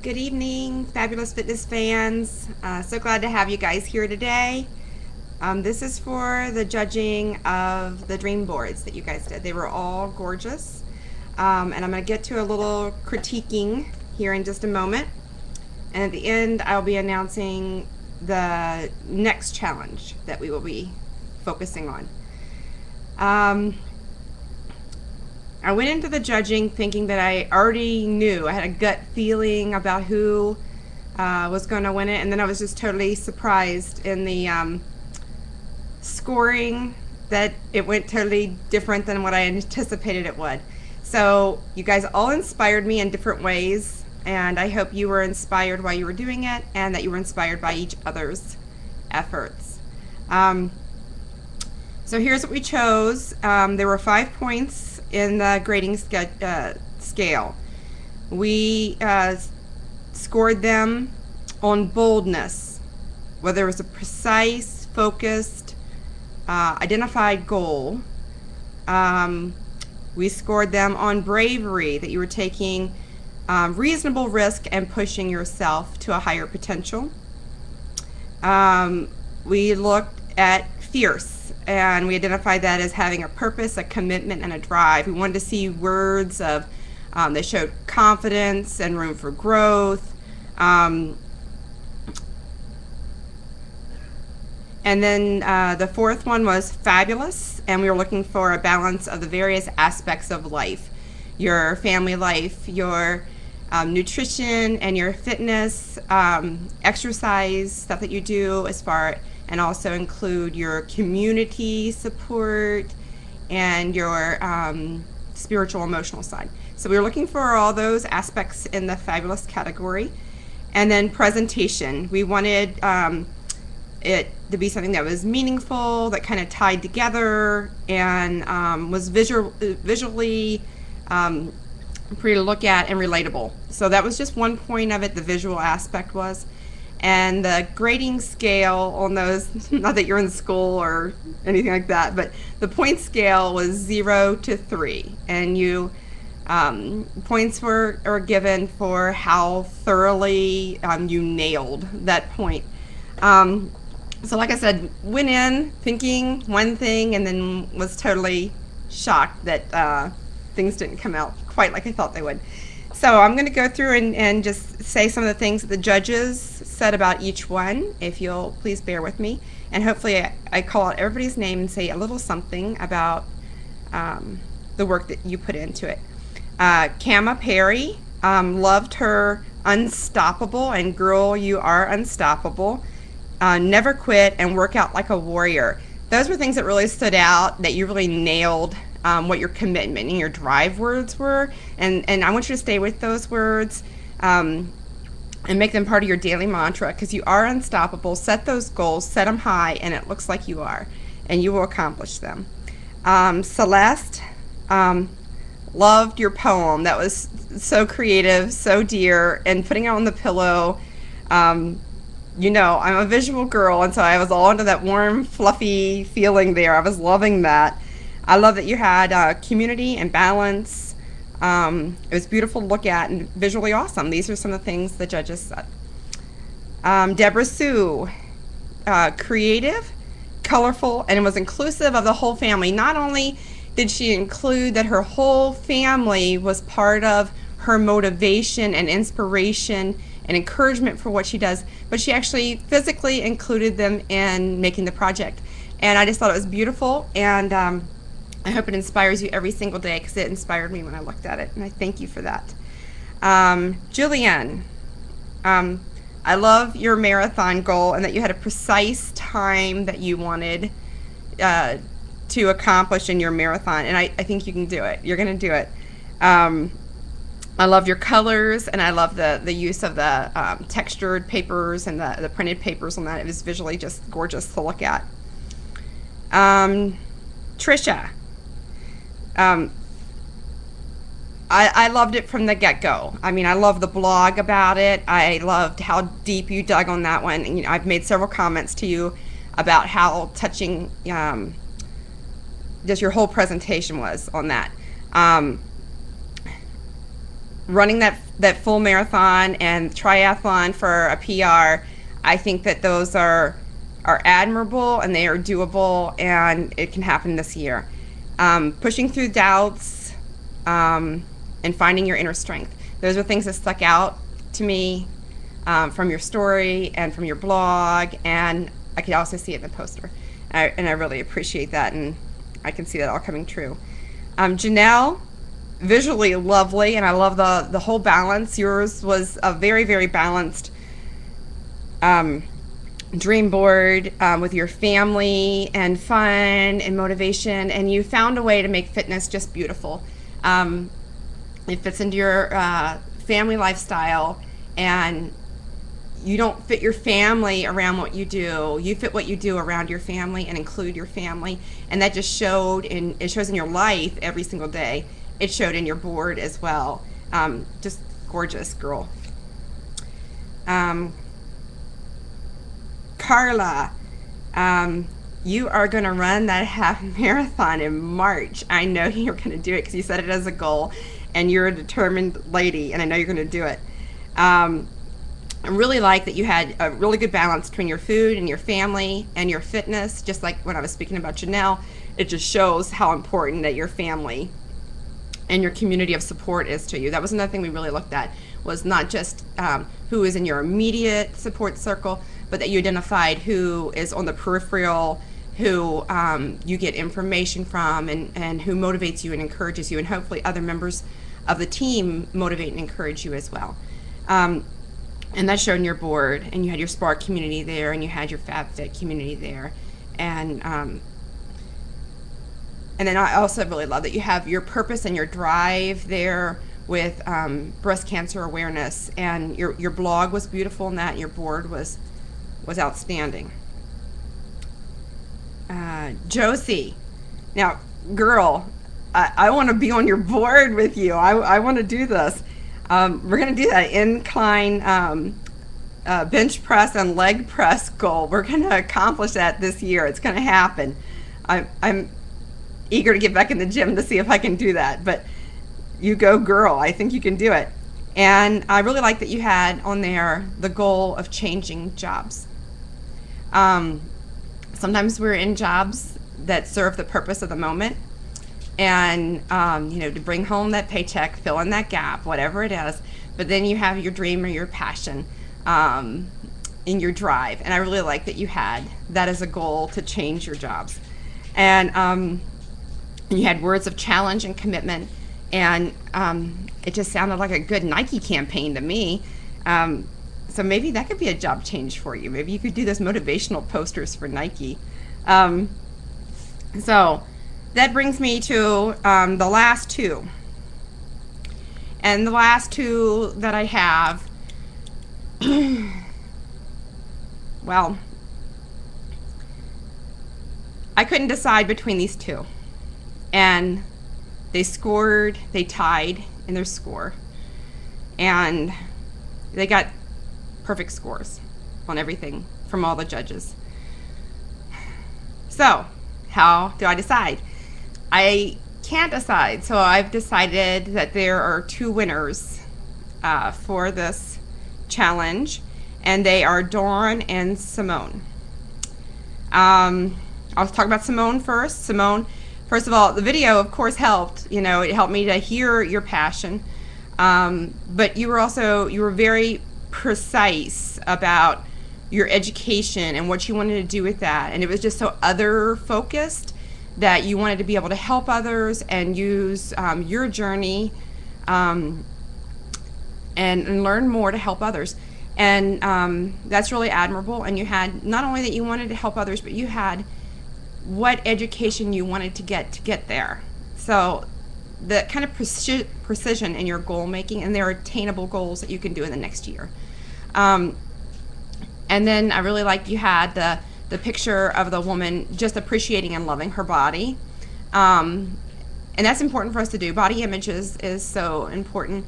Good evening, fabulous fitness fans. So glad to have you guys here today. This is for the judging of the dream boards that you guys did. They were all gorgeous. And I'm going to get to a little critiquing here in just a moment. And at the end, I'll be announcing the next challenge that we will be focusing on. I went into the judging thinking that I already knew. I had a gut feeling about who was going to win it, and then I was just totally surprised in the scoring that it went totally different than what I anticipated it would. So you guys all inspired me in different ways, and I hope you were inspired while you were doing it and that you were inspired by each other's efforts. So here's what we chose. There were 5 points in the grading scale. We scored them on boldness, whether it was a precise, focused, identified goal. We scored them on bravery, that you were taking reasonable risk and pushing yourself to a higher potential. We looked at fierce, and we identified that as having a purpose, a commitment, and a drive. We wanted to see words of that showed confidence and room for growth. And then the fourth one was fabulous, and we were looking for a balance of the various aspects of life: your family life, your nutrition, and your fitness, exercise, stuff that you do as far, and also include your community support and your spiritual, emotional side. So we were looking for all those aspects in the fabulous category. And then presentation. We wanted it to be something that was meaningful, that kind of tied together, and was visually pretty to look at and relatable. So that was just one point of it, the visual aspect was. And the grading scale on those, not that you're in school or anything like that, but the point scale was 0 to 3, and you points are given for how thoroughly you nailed that point. So like I said, went in thinking one thing and then was totally shocked that things didn't come out quite like I thought they would. So I'm going to go through and just say some of the things that the judges said about each one, if you'll please bear with me. And hopefully I call out everybody's name and say a little something about the work that you put into it. Kama Perry, loved her unstoppable, and girl, you are unstoppable. Never quit and work out like a warrior. Those were things that really stood out, that you really nailed what your commitment and your drive words were, and I want you to stay with those words and make them part of your daily mantra, because you are unstoppable. Set those goals, set them high, and it looks like you are, and you will accomplish them. Celeste, loved your poem. That was so creative, so dear, and putting it on the pillow. You know, I'm a visual girl, and so I was all into that warm, fluffy feeling there. I was loving that. I love that you had community and balance. It was beautiful to look at and visually awesome. These are some of the things the judges said. Deborah Sue, creative, colorful, and it was inclusive of the whole family. Not only did she include that her whole family was part of her motivation and inspiration and encouragement for what she does, but she actually physically included them in making the project. And I just thought it was beautiful, and I hope it inspires you every single day, because it inspired me when I looked at it, and I thank you for that. Julianne, I love your marathon goal, and that you had a precise time that you wanted to accomplish in your marathon, and I think you can do it. You're going to do it. I love your colors, and I love the use of the textured papers and the printed papers on that. It was visually just gorgeous to look at. Trisha, I loved it from the get-go. I mean, I love the blog about it. I loved how deep you dug on that one. And, you know, I've made several comments to you about how touching just your whole presentation was on that. running that full marathon and triathlon for a PR, I think that those are admirable and they are doable, and it can happen this year. Pushing through doubts and finding your inner strength. Those are things that stuck out to me from your story and from your blog, and I could also see it in the poster. And I really appreciate that, and I can see that all coming true. Janelle, visually lovely, and I love the whole balance. Yours was a very, very balanced dream board with your family and fun and motivation, and you found a way to make fitness just beautiful. It fits into your family lifestyle, and you don't fit your family around what you do. You fit what you do around your family and include your family, and that just it shows in your life every single day. It showed in your board as well. Just gorgeous, girl. Carla, you are going to run that half marathon in March. I know you're going to do it because you set it as a goal, and you're a determined lady, and I know you're going to do it. I really like that you had a really good balance between your food and your family and your fitness. Just like when I was speaking about Janelle, it just shows how important that your family and your community of support is to you. That was another thing we really looked at, was not just who is in your immediate support circle, but that you identified who is on the peripheral, who you get information from, and who motivates you and encourages you, and hopefully other members of the team motivate and encourage you as well. And that's shown in your board, and you had your Spark community there, and you had your FabFit community there, and then I also really love that you have your purpose and your drive there with breast cancer awareness, and your blog was beautiful in that, and your board was outstanding. Josie, now girl, I want to be on your board with you. I want to do this. We're going to do that incline bench press and leg press goal. We're going to accomplish that this year. It's going to happen. I'm eager to get back in the gym to see if I can do that, but you go, girl. I think you can do it. And I really like that you had on there the goal of changing jobs. Sometimes we're in jobs that serve the purpose of the moment, and to bring home that paycheck, fill in that gap, whatever it is. But then you have your dream or your passion in your drive, and I really like that you had that as a goal to change your jobs. And you had words of challenge and commitment, and it just sounded like a good Nike campaign to me. So maybe that could be a job change for you. Maybe you could do those motivational posters for Nike. So that brings me to the last two. And the last two that I have, well, I couldn't decide between these two. And they tied in their score. And they got perfect scores on everything from all the judges. So, how do I decide? I can't decide, so I've decided that there are two winners for this challenge, and they are Dawn and Simone. I'll talk about Simone first. Simone, first of all, the video of course helped. It helped me to hear your passion, but you were very precise about your education and what you wanted to do with that, and it was just so other focused that you wanted to be able to help others and use your journey and learn more to help others, and that's really admirable. And you had not only that you wanted to help others, but you had what education you wanted to get there. So the kind of precision in your goal making, and there are attainable goals that you can do in the next year. And then I really liked you had the picture of the woman just appreciating and loving her body. And that's important for us to do. Body image is so important,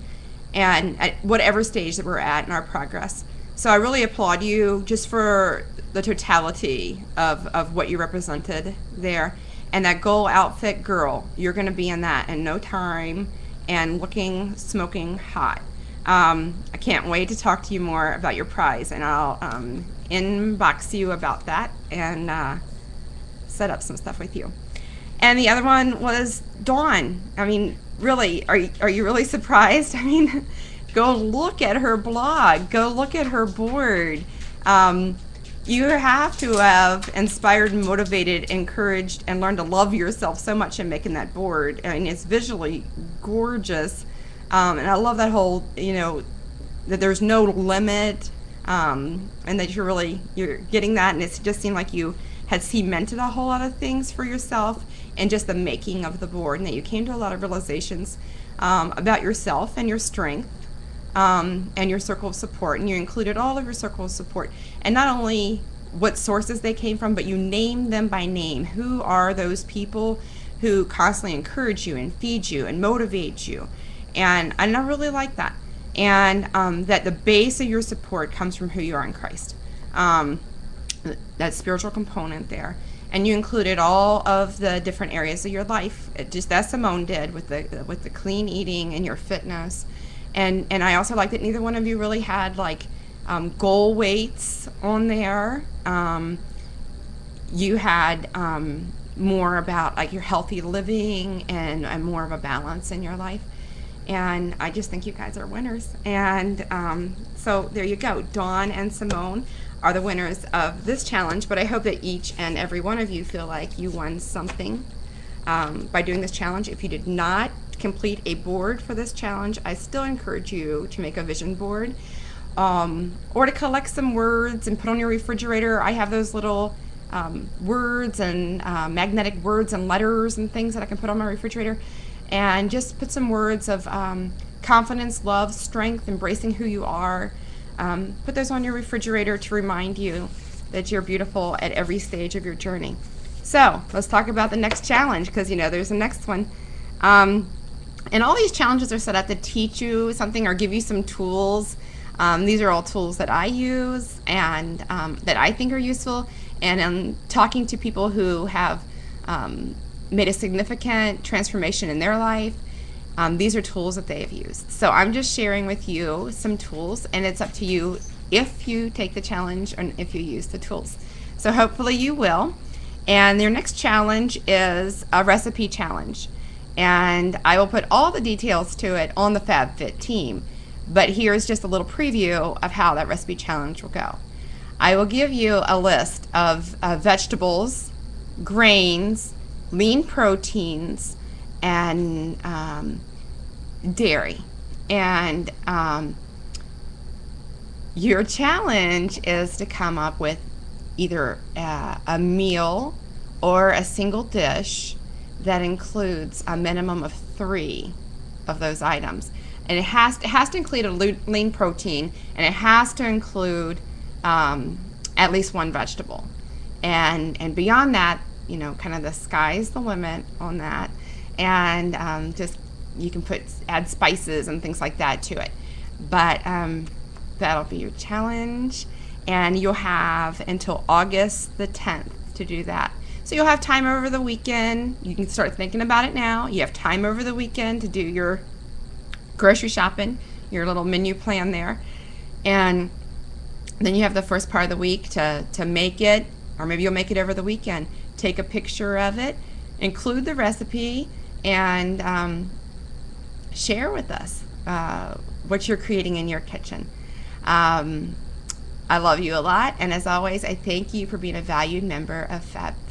and at whatever stage that we're at in our progress. So I really applaud you just for the totality of what you represented there. And that goal outfit, girl, you're going to be in that in no time. and looking smoking hot. I can't wait to talk to you more about your prize, and I'll inbox you about that and set up some stuff with you. And the other one was Dawn. I mean, really, are you really surprised? I mean, go look at her blog. Go look at her board. You have to have inspired, motivated, encouraged, and learned to love yourself so much in making that board. I mean, it's visually gorgeous. And I love that whole, that there's no limit, and that you're getting that, and it just seemed like you had cemented a whole lot of things for yourself in just the making of the board, and that you came to a lot of realizations about yourself and your strength, and your circle of support, and you included all of your circle of support, and not only what sources they came from, but you named them by name. Who are those people who constantly encourage you and feed you and motivate you? And I really like that. And that the base of your support comes from who you are in Christ. That spiritual component there. And you included all of the different areas of your life, just as Simone did with the clean eating and your fitness. And I also like that neither one of you really had like goal weights on there. You had more about like your healthy living and more of a balance in your life. And I just think you guys are winners. And so there you go. Dawn and Simone are the winners of this challenge. But I hope that each and every one of you feel like you won something by doing this challenge. If you did not complete a board for this challenge, I still encourage you to make a vision board, or to collect some words and put on your refrigerator. I have those little words and magnetic words and letters and things that I can put on my refrigerator. And just put some words of confidence, love, strength, embracing who you are. Put those on your refrigerator to remind you that you're beautiful at every stage of your journey. So let's talk about the next challenge, because there's the next one. And all these challenges are set up to teach you something or give you some tools. These are all tools that I use and that I think are useful. And I'm talking to people who have made a significant transformation in their life. These are tools that they have used. So I'm just sharing with you some tools, and it's up to you if you take the challenge and if you use the tools. So hopefully you will. And their next challenge is a recipe challenge. And I will put all the details to it on the FabFit team. But here's just a little preview of how that recipe challenge will go. I will give you a list of vegetables, grains, lean proteins, and dairy. And your challenge is to come up with either a meal or a single dish that includes a minimum of 3 of those items. And it has to include a lean protein, and it has to include at least 1 vegetable. And beyond that, kind of the sky's the limit on that. And just you can add spices and things like that to it. But that'll be your challenge, and you'll have until August the 10th to do that. So you'll have time over the weekend. You can start thinking about it now. You have time over the weekend to do your grocery shopping, your little menu plan there. And then you have the first part of the week to make it, or maybe you'll make it over the weekend. Take a picture of it, include the recipe, and share with us what you're creating in your kitchen. I love you a lot, and as always, I thank you for being a valued member of FabFit.